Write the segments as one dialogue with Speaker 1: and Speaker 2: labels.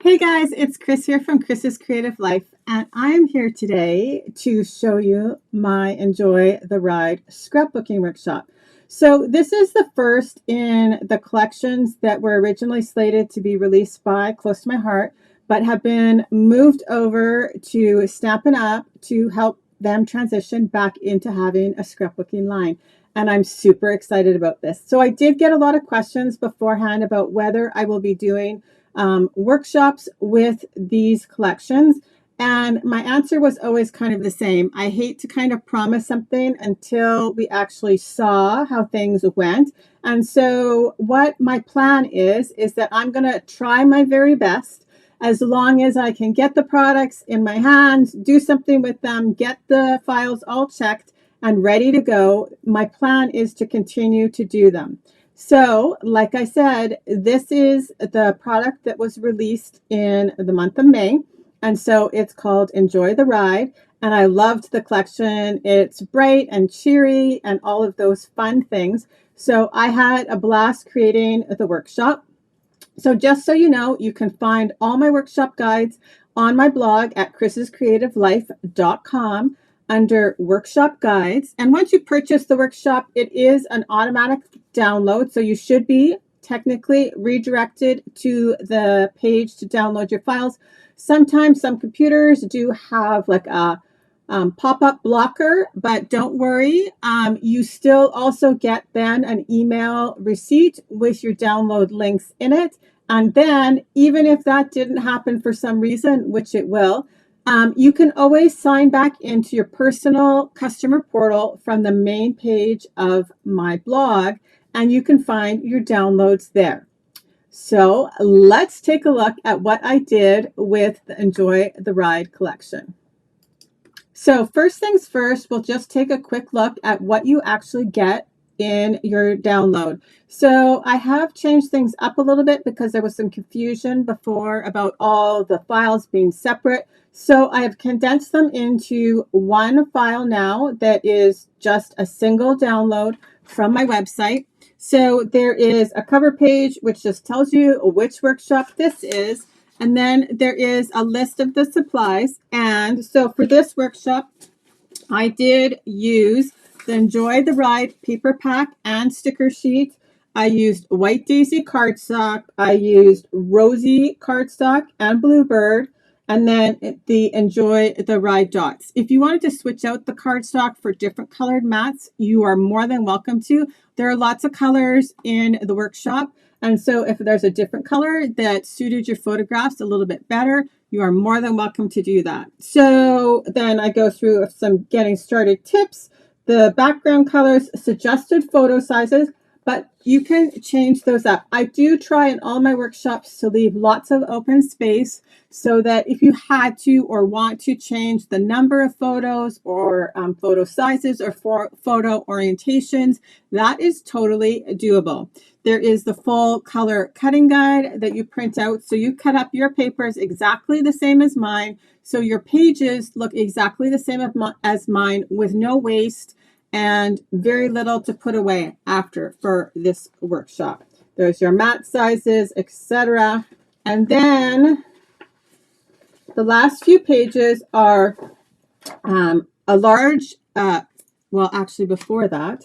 Speaker 1: Hey guys, it's Chris here from Chris's Creative Life, and I am here today to show you my Enjoy the Ride scrapbooking workshop. So this is the first in the collections that were originally slated to be released by Close to My Heart, but have been moved over to Stampin' Up to help them transition back into having a scrapbooking line. And I'm super excited about this. So I did get a lot of questions beforehand about whether I will be doing workshops with these collections. And my answer was always kind of the same. I hate to kind of promise something until we actually saw how things went. And so what my plan is that I'm going to try my very best as long as I can get the products in my hands, do something with them, get the files all checked and ready to go. My plan is to continue to do them. So, like I said, this is the product that was released in the month of May. And so it's called Enjoy the Ride. And I loved the collection. It's bright and cheery and all of those fun things. So I had a blast creating the workshop. So just so you know, you can find all my workshop guides on my blog at chrisscreativelife.com under workshop guides. And once you purchase the workshop, it is an automatic download. So you should be technically redirected to the page to download your files. Sometimes some computers do have like a pop-up blocker, but don't worry. You still also get then an email receipt with your download links in it. And then even if that didn't happen for some reason, which it will, you can always sign back into your personal customer portal from the main page of my blog, and you can find your downloads there. So let's take a look at what I did with the Enjoy the Ride collection. So first things first, we'll just take a quick look at what you actually get in your download. So I have changed things up a little bit because there was some confusion before about all the files being separate. So I have condensed them into one file now that is just a single download from my website. So there is a cover page which just tells you which workshop this is. And then there is a list of the supplies. And so for this workshop, I did use the Enjoy the Ride paper pack and sticker sheet. I used White Daisy cardstock. I used Rosy cardstock and Bluebird. And then the Enjoy the Ride dots. If you wanted to switch out the cardstock for different colored mats, you are more than welcome to. There are lots of colors in the workshop. And so if there's a different color that suited your photographs a little bit better, you are more than welcome to do that. So then I go through some getting started tips, the background colors, suggested photo sizes, but you can change those up. I do try in all my workshops to leave lots of open space so that if you had to or want to change the number of photos or photo sizes or photo orientations, that is totally doable. There is the full color cutting guide that you print out. So you cut up your papers exactly the same as mine. So your pages look exactly the same as mine with no waste and very little to put away after for this workshop. There's your mat sizes, etc. And then the last few pages are a large, well, actually before that,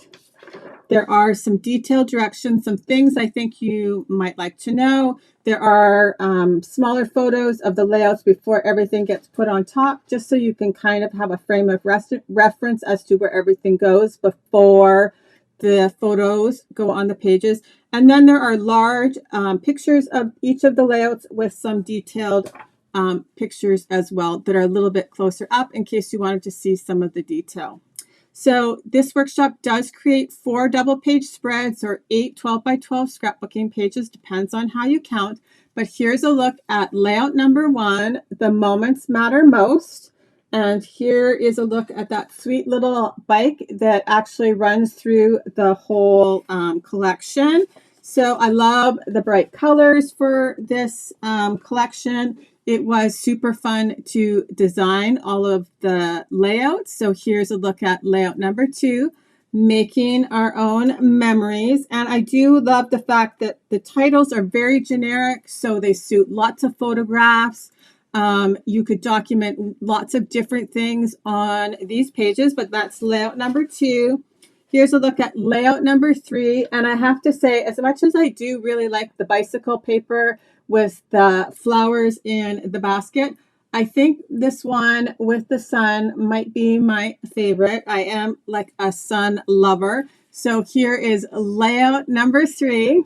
Speaker 1: there are some detailed directions, some things I think you might like to know. There are smaller photos of the layouts before everything gets put on top, just so you can kind of have a frame of reference as to where everything goes before the photos go on the pages. And then there are large pictures of each of the layouts with some detailed pictures as well that are a little bit closer up in case you wanted to see some of the detail. So this workshop does create 4 double page spreads or 8 12 by 12 scrapbooking pages, depends on how you count. But here's a look at layout number 1, the moments matter most. And here is a look at that sweet little bike that actually runs through the whole collection. So I love the bright colors for this collection. It was super fun to design all of the layouts. So here's a look at layout number 2. making our own memories. And I do love the fact that the titles are very generic, so they suit lots of photographs. You could document lots of different things on these pages, but that's layout number 2. Here's a look at layout number 3. And I have to say, as much as I do really like the bicycle paper with the flowers in the basket, I think this one with the sun might be my favorite. I am like a sun lover. So here is layout number 3.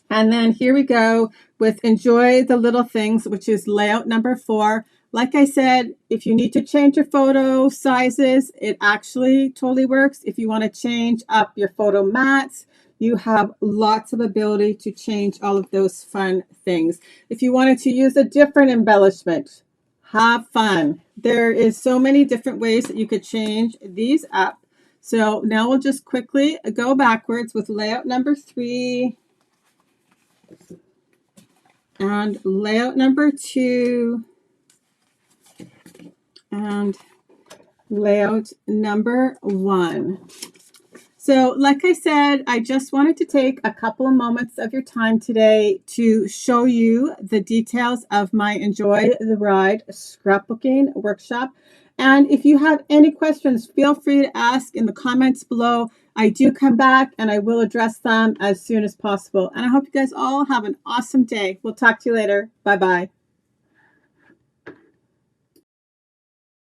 Speaker 1: And then here we go with enjoy the little things, which is layout number 4. Like I said, if you need to change your photo sizes, it actually totally works. If you want to change up your photo mats, you have lots of ability to change all of those fun things. If you wanted to use a different embellishment, have fun. There is so many different ways that you could change these up. So now we'll just quickly go backwards with layout number 3 and layout number 2 and layout number 1. So like I said, I just wanted to take a couple of moments of your time today to show you the details of my Enjoy the Ride scrapbooking workshop. And if you have any questions, feel free to ask in the comments below. I do come back and I will address them as soon as possible. And I hope you guys all have an awesome day. We'll talk to you later. Bye-bye.